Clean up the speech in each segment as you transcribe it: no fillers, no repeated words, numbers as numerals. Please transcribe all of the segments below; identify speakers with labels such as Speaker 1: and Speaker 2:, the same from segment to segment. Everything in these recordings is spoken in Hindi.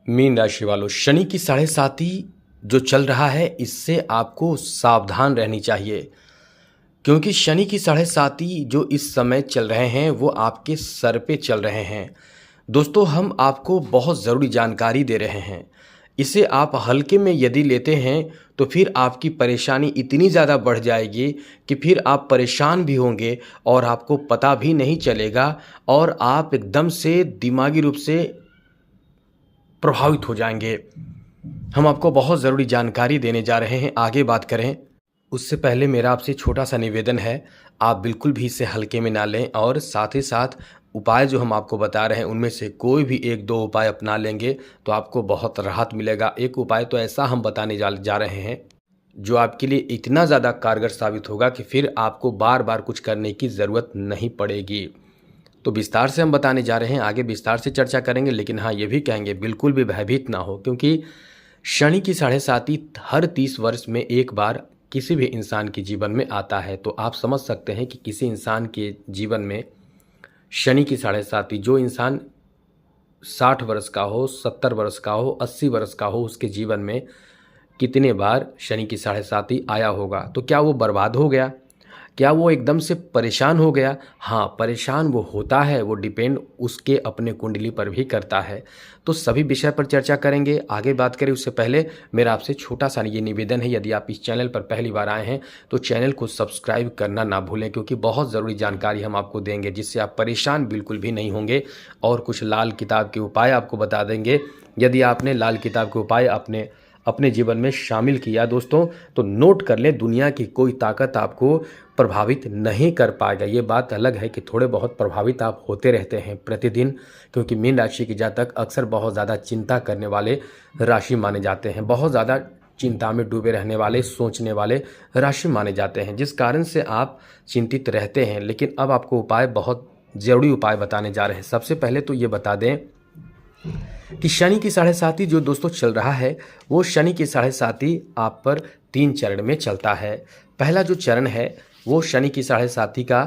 Speaker 1: मीन राशि वालों, शनि की साढ़े साती जो चल रहा है इससे आपको सावधान रहनी चाहिए, क्योंकि शनि की साढ़े साती जो इस समय चल रहे हैं वो आपके सर पे चल रहे हैं। दोस्तों, हम आपको बहुत ज़रूरी जानकारी दे रहे हैं। इसे आप हल्के में यदि लेते हैं तो फिर आपकी परेशानी इतनी ज़्यादा बढ़ जाएगी कि फिर आप परेशान भी होंगे और आपको पता भी नहीं चलेगा और आप एकदम से दिमागी रूप से प्रभावित हो जाएंगे। हम आपको बहुत ज़रूरी जानकारी देने जा रहे हैं। आगे बात करें उससे पहले मेरा आपसे छोटा सा निवेदन है, आप बिल्कुल भी इसे हल्के में ना लें और साथ ही साथ उपाय जो हम आपको बता रहे हैं उनमें से कोई भी एक दो उपाय अपना लेंगे तो आपको बहुत राहत मिलेगा। एक उपाय तो ऐसा हम बताने जा रहे हैं जो आपके लिए इतना ज़्यादा कारगर साबित होगा कि फिर आपको बार बार कुछ करने की ज़रूरत नहीं पड़ेगी। तो विस्तार से हम बताने जा रहे हैं, आगे विस्तार से चर्चा करेंगे। लेकिन हाँ, ये भी कहेंगे बिल्कुल भी भयभीत ना हो, क्योंकि शनि की साढ़े साती हर 30 वर्ष में एक बार किसी भी इंसान के जीवन में आता है। तो आप समझ सकते हैं कि किसी इंसान के जीवन में शनि की साढ़े साती, जो इंसान 60 वर्ष का हो, 70 वर्ष का हो, 80 वर्ष का हो, उसके जीवन में कितने बार शनि की साढ़े साती आया होगा। तो क्या वो बर्बाद हो गया? क्या वो एकदम से परेशान हो गया? हाँ, परेशान वो होता है, वो डिपेंड उसके अपने कुंडली पर भी करता है। तो सभी विषय पर चर्चा करेंगे। आगे बात करें उससे पहले मेरा आपसे छोटा सा ये निवेदन है, यदि आप इस चैनल पर पहली बार आए हैं तो चैनल को सब्सक्राइब करना ना भूलें, क्योंकि बहुत ज़रूरी जानकारी हम आपको देंगे जिससे आप परेशान बिल्कुल भी नहीं होंगे। और कुछ लाल किताब के उपाय आपको बता देंगे। यदि आपने लाल किताब के उपाय अपने जीवन में शामिल किया दोस्तों, तो नोट कर लें, दुनिया की कोई ताकत आपको प्रभावित नहीं कर पाएगा। ये बात अलग है कि थोड़े बहुत प्रभावित आप होते रहते हैं प्रतिदिन, क्योंकि मीन राशि के जातक अक्सर बहुत ज़्यादा चिंता करने वाले राशि माने जाते हैं, बहुत ज़्यादा चिंता में डूबे रहने वाले, सोचने वाले राशि माने जाते हैं, जिस कारण से आप चिंतित रहते हैं। लेकिन अब आपको उपाय, बहुत ज़रूरी उपाय बताने जा रहे हैं। सबसे पहले तो ये बता दें कि शनि की साढ़े साती जो दोस्तों चल रहा है, वो शनि की साढ़े साती आप पर 3 चरण में चलता है। पहला जो चरण है वो शनि की साढ़े साती का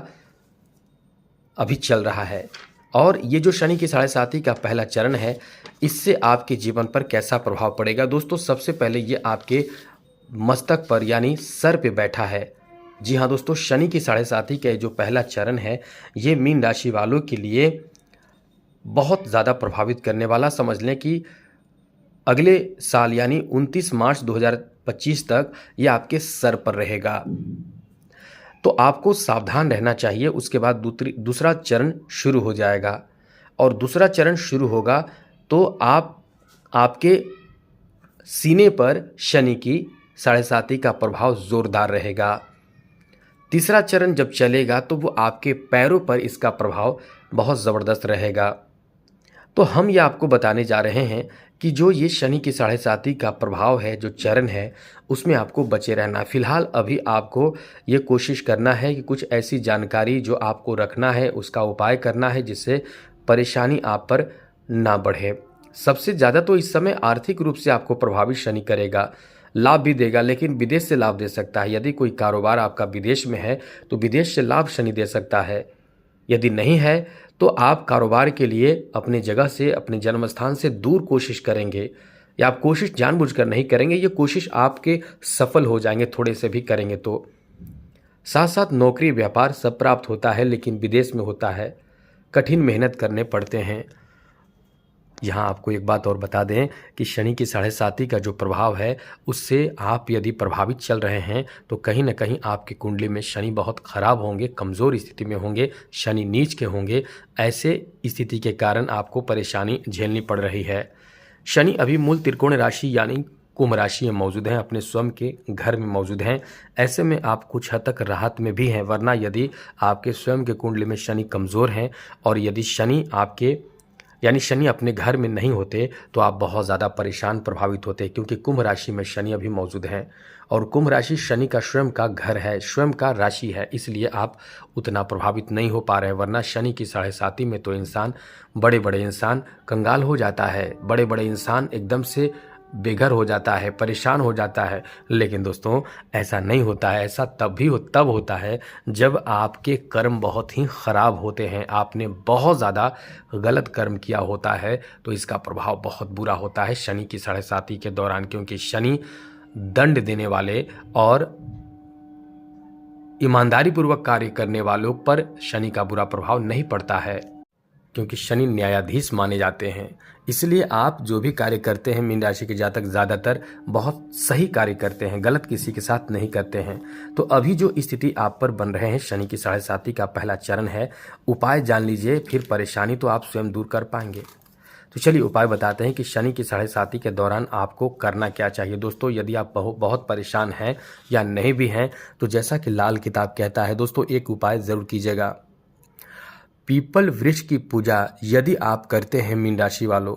Speaker 1: अभी चल रहा है, और ये जो शनि की साढ़े साती का पहला चरण है, इससे आपके जीवन पर कैसा प्रभाव पड़ेगा दोस्तों। सबसे पहले ये आपके मस्तक पर यानी सर पे बैठा है। जी हाँ दोस्तों, शनि की साढ़े साती का जो पहला चरण है ये मीन राशि वालों के लिए बहुत ज़्यादा प्रभावित करने वाला, समझ लें कि अगले साल यानी 29 मार्च 2025 तक ये आपके सर पर रहेगा। तो आपको सावधान रहना चाहिए। उसके बाद दूसरा चरण शुरू हो जाएगा, और दूसरा चरण शुरू होगा तो आपके सीने पर शनि की साढ़े साती का प्रभाव ज़ोरदार रहेगा। तीसरा चरण जब चलेगा तो वो आपके पैरों पर इसका प्रभाव बहुत ज़बरदस्त रहेगा। तो हम ये आपको बताने जा रहे हैं कि जो ये शनि की साढ़े साती का प्रभाव है, जो चरण है, उसमें आपको बचे रहना। फिलहाल अभी आपको ये कोशिश करना है कि कुछ ऐसी जानकारी जो आपको रखना है उसका उपाय करना है, जिससे परेशानी आप पर ना बढ़े। सबसे ज़्यादा तो इस समय आर्थिक रूप से आपको प्रभावित शनि करेगा, लाभ भी देगा, लेकिन विदेश से लाभ दे सकता है। यदि कोई कारोबार आपका विदेश में है तो विदेश से लाभ शनि दे सकता है। यदि नहीं है तो आप कारोबार के लिए अपने जगह से, अपने जन्म स्थान से दूर कोशिश करेंगे, या आप कोशिश जानबूझकर नहीं करेंगे, ये कोशिश आपके सफल हो जाएंगे थोड़े से भी करेंगे तो। साथ साथ नौकरी व्यापार सब प्राप्त होता है, लेकिन विदेश में होता है, कठिन मेहनत करने पड़ते हैं। यहाँ आपको एक बात और बता दें कि शनि की साढ़े साती का जो प्रभाव है उससे आप यदि प्रभावित चल रहे हैं तो कहीं ना कहीं आपकी कुंडली में शनि बहुत खराब होंगे, कमज़ोर स्थिति में होंगे, शनि नीच के होंगे। ऐसे स्थिति के कारण आपको परेशानी झेलनी पड़ रही है। शनि अभी मूल त्रिकोण राशि यानी कुंभ राशि में मौजूद हैं, अपने स्वयं के घर में मौजूद हैं। ऐसे में आप कुछ हद तक राहत में भी हैं, वरना यदि आपके स्वयं के कुंडली में शनि कमज़ोर हैं और यदि शनि अपने घर में नहीं होते तो आप बहुत ज़्यादा परेशान, प्रभावित होते, क्योंकि कुंभ राशि में शनि अभी मौजूद हैं और कुंभ राशि शनि का स्वयं का घर है, स्वयं का राशि है, इसलिए आप उतना प्रभावित नहीं हो पा रहे हैं। वरना शनि की साढ़े साती में तो बड़े बड़े इंसान कंगाल हो जाता है, बड़े बड़े इंसान एकदम से बेघर हो जाता है, परेशान हो जाता है। लेकिन दोस्तों ऐसा नहीं होता है, ऐसा तब होता है जब आपके कर्म बहुत ही ख़राब होते हैं, आपने बहुत ज़्यादा गलत कर्म किया होता है, तो इसका प्रभाव बहुत बुरा होता है शनि की साढ़े साती के दौरान। क्योंकि शनि दंड देने वाले और ईमानदारी पूर्वक कार्य करने वालों पर शनि का बुरा प्रभाव नहीं पड़ता है, क्योंकि शनि न्यायाधीश माने जाते हैं। इसलिए आप जो भी कार्य करते हैं, मीन राशि के जातक ज़्यादातर बहुत सही कार्य करते हैं, गलत किसी के साथ नहीं करते हैं। तो अभी जो स्थिति आप पर बन रहे हैं, शनि की साढ़े साती का पहला चरण है, उपाय जान लीजिए, फिर परेशानी तो आप स्वयं दूर कर पाएंगे। तो चलिए उपाय बताते हैं कि शनि की साढ़े साती के दौरान आपको करना क्या चाहिए। दोस्तों यदि आप बहुत परेशान हैं या नहीं भी हैं, तो जैसा कि लाल किताब कहता है दोस्तों, एक उपाय ज़रूर कीजिएगा। पीपल वृक्ष की पूजा यदि आप करते हैं मीन राशि वालों,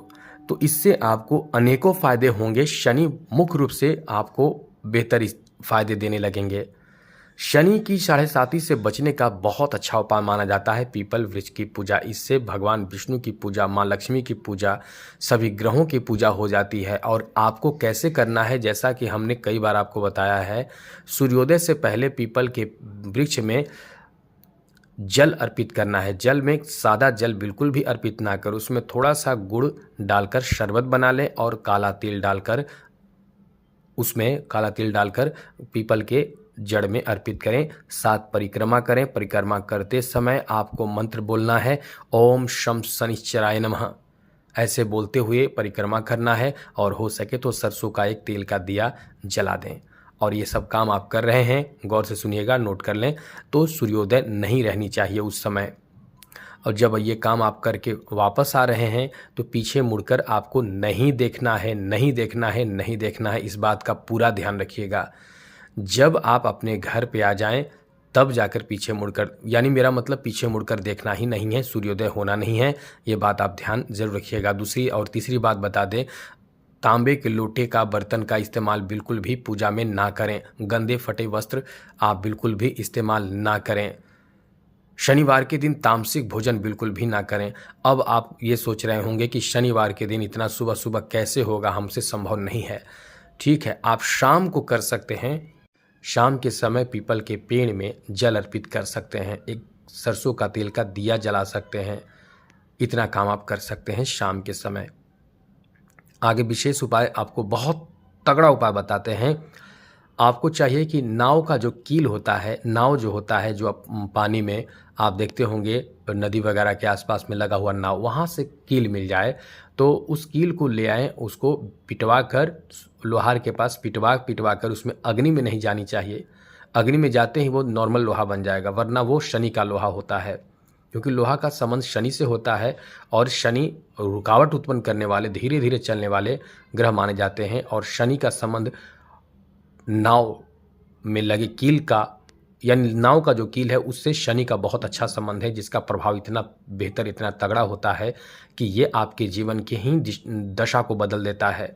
Speaker 1: तो इससे आपको अनेकों फायदे होंगे। शनि मुख्य रूप से आपको बेहतर फायदे देने लगेंगे। शनि की साढ़े साती से बचने का बहुत अच्छा उपाय माना जाता है पीपल वृक्ष की पूजा। इससे भगवान विष्णु की पूजा, माँ लक्ष्मी की पूजा, सभी ग्रहों की पूजा हो जाती है। और आपको कैसे करना है, जैसा कि हमने कई बार आपको बताया है, सूर्योदय से पहले पीपल के वृक्ष में जल अर्पित करना है। जल में सादा जल बिल्कुल भी अर्पित ना कर, उसमें थोड़ा सा गुड़ डालकर शरबत बना लें और काला तिल डालकर पीपल के जड़ में अर्पित करें। 7 परिक्रमा करें। परिक्रमा करते समय आपको मंत्र बोलना है, ओम शम शनिश्चराय नमः, ऐसे बोलते हुए परिक्रमा करना है। और हो सके तो सरसों का एक तेल का दिया जला दें। और ये सब काम आप कर रहे हैं, गौर से सुनिएगा, नोट कर लें, तो सूर्योदय नहीं रहनी चाहिए उस समय। और जब ये काम आप करके वापस आ रहे हैं, तो पीछे मुड़कर आपको नहीं देखना है, नहीं देखना है, नहीं देखना है। इस बात का पूरा ध्यान रखिएगा। जब आप अपने घर पे आ जाएं, तब जाकर पीछे मुड़कर, यानी मेरा मतलब पीछे मुड़कर देखना ही नहीं है, सूर्योदय होना नहीं है। ये बात आप ध्यान जरूर रखिएगा। दूसरी और तीसरी बात बता दें, तांबे के लोटे का बर्तन का इस्तेमाल बिल्कुल भी पूजा में ना करें। गंदे फटे वस्त्र आप बिल्कुल भी इस्तेमाल ना करें। शनिवार के दिन तामसिक भोजन बिल्कुल भी ना करें। अब आप ये सोच रहे होंगे कि शनिवार के दिन इतना सुबह सुबह कैसे होगा, हमसे संभव नहीं है। ठीक है, आप शाम को कर सकते हैं। शाम के समय पीपल के पेड़ में जल अर्पित कर सकते हैं, एक सरसों का तेल का दिया जला सकते हैं। इतना काम आप कर सकते हैं शाम के समय। आगे विशेष उपाय आपको बहुत तगड़ा उपाय बताते हैं। आपको चाहिए कि नाव का जो कील होता है, नाव जो होता है, जो पानी में आप देखते होंगे नदी वगैरह के आसपास में लगा हुआ नाव, वहाँ से कील मिल जाए तो उस कील को ले आएँ, उसको पिटवा कर लोहार के पास पिटवा कर, उसमें अग्नि में नहीं जानी चाहिए। अग्नि में जाते ही वो नॉर्मल लोहा बन जाएगा, वरना वो शनि का लोहा होता है। क्योंकि लोहा का संबंध शनि से होता है और शनि रुकावट उत्पन्न करने वाले, धीरे धीरे चलने वाले ग्रह माने जाते हैं। और शनि का संबंध नाव में लगे कील का, यानी नाव का जो कील है, उससे शनि का बहुत अच्छा संबंध है, जिसका प्रभाव इतना बेहतर, इतना तगड़ा होता है कि ये आपके जीवन की ही दशा को बदल देता है।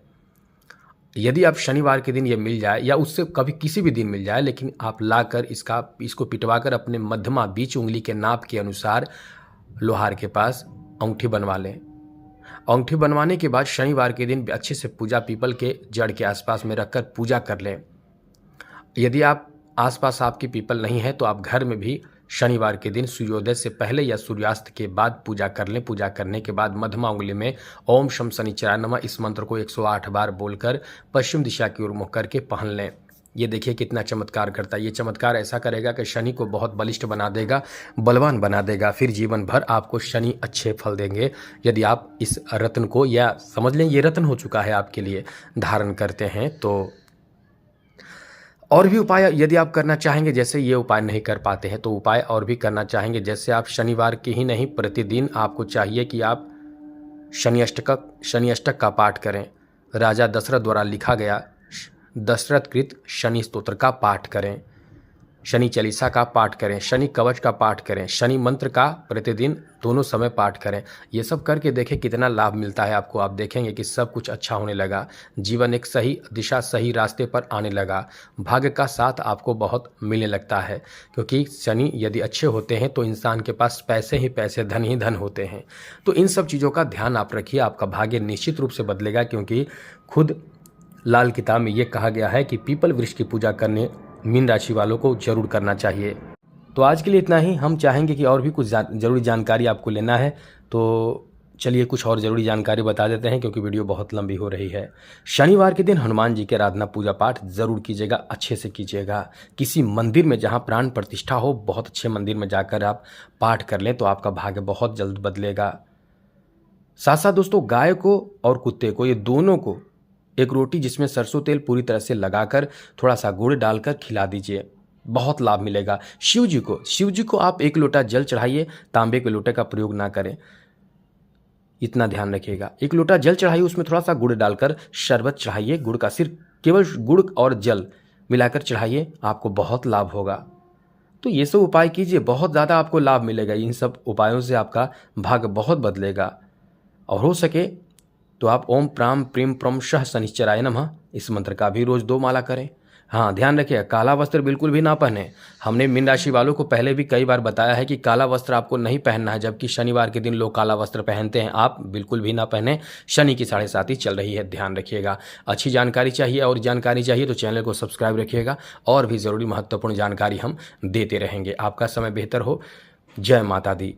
Speaker 1: यदि आप शनिवार के दिन ये मिल जाए, या उससे कभी किसी भी दिन मिल जाए, लेकिन आप लाकर इसको पिटवाकर अपने मध्यमा बीच उंगली के नाप के अनुसार लोहार के पास अंगूठी बनवा लें। अंगूठी बनवाने के बाद शनिवार के दिन अच्छे से पूजा, पीपल के जड़ के आसपास में रखकर पूजा कर लें। यदि आप आसपास आपकी पीपल नहीं है, तो आप घर में भी शनिवार के दिन सूर्योदय से पहले या सूर्यास्त के बाद पूजा कर लें। पूजा करने के बाद मध्यमा उंगली में ओम शम शनिश्चराय नमः इस मंत्र को 108 बार बोलकर पश्चिम दिशा की ओर मुख करके पहन लें। ये देखिए कितना चमत्कार करता है। ये चमत्कार ऐसा करेगा कि शनि को बहुत बलिष्ठ बना देगा, बलवान बना देगा। फिर जीवन भर आपको शनि अच्छे फल देंगे यदि आप इस रत्न को, या समझ लें ये रत्न हो चुका है आपके लिए, धारण करते हैं। तो और भी उपाय यदि आप करना चाहेंगे, जैसे ये उपाय नहीं कर पाते हैं तो उपाय और भी करना चाहेंगे। जैसे आप शनिवार के ही नहीं, प्रतिदिन आपको चाहिए कि आप शनि अष्टक का पाठ करें। राजा दशरथ द्वारा लिखा गया दशरथ कृत शनि स्तोत्र का पाठ करें, शनि चालीसा का पाठ करें, शनि कवच का पाठ करें, शनि मंत्र का प्रतिदिन दोनों समय पाठ करें। ये सब करके देखें कितना लाभ मिलता है आपको। आप देखेंगे कि सब कुछ अच्छा होने लगा, जीवन एक सही दिशा, सही रास्ते पर आने लगा, भाग्य का साथ आपको बहुत मिलने लगता है। क्योंकि शनि यदि अच्छे होते हैं तो इंसान के पास पैसे ही पैसे, धन ही धन होते हैं। तो इन सब चीज़ों का ध्यान आप रखिए, आपका भाग्य निश्चित रूप से बदलेगा। क्योंकि खुद लाल किताब में ये कहा गया है कि पीपल वृक्ष की पूजा करने मीन राशि वालों को जरूर करना चाहिए। तो आज के लिए इतना ही। हम चाहेंगे कि और भी कुछ ज़रूरी जानकारी आपको लेना है, तो चलिए कुछ और ज़रूरी जानकारी बता देते हैं, क्योंकि वीडियो बहुत लंबी हो रही है। शनिवार के दिन हनुमान जी के आराधना पूजा पाठ ज़रूर कीजिएगा, अच्छे से कीजिएगा। किसी मंदिर में जहां प्राण प्रतिष्ठा हो, बहुत अच्छे मंदिर में जाकर आप पाठ कर लें तो आपका भाग्य बहुत जल्द बदलेगा। साथ साथ दोस्तों, गाय को और कुत्ते को, ये दोनों को एक रोटी जिसमें सरसों तेल पूरी तरह से लगाकर थोड़ा सा गुड़ डालकर खिला दीजिए, बहुत लाभ मिलेगा। शिव जी को आप 1 लोटा जल चढ़ाइए, तांबे के लोटे का प्रयोग ना करें, इतना ध्यान रखिएगा। 1 लोटा जल चढ़ाइए, उसमें थोड़ा सा गुड़ डालकर शरबत चढ़ाइए, गुड़ का, सिर्फ केवल गुड़ और जल मिलाकर चढ़ाइए, आपको बहुत लाभ होगा। तो ये सब उपाय कीजिए, बहुत ज़्यादा आपको लाभ मिलेगा। इन सब उपायों से आपका भाग्य बहुत बदलेगा। और हो सके तो आप ओम प्राम प्रीम प्रम शः शनिश्चराय नमः इस मंत्र का भी रोज 2 माला करें। हाँ, ध्यान रखिए, काला वस्त्र बिल्कुल भी ना पहने। हमने मीन राशि वालों को पहले भी कई बार बताया है कि काला वस्त्र आपको नहीं पहनना है, जबकि शनिवार के दिन लोग काला वस्त्र पहनते हैं। आप बिल्कुल भी ना पहने। शनि की 7.5 चल रही है, ध्यान रखिएगा। अच्छी जानकारी चाहिए और जानकारी चाहिए तो चैनल को सब्सक्राइब रखिएगा, और भी ज़रूरी महत्वपूर्ण जानकारी हम देते रहेंगे। आपका समय बेहतर हो। जय माता दी।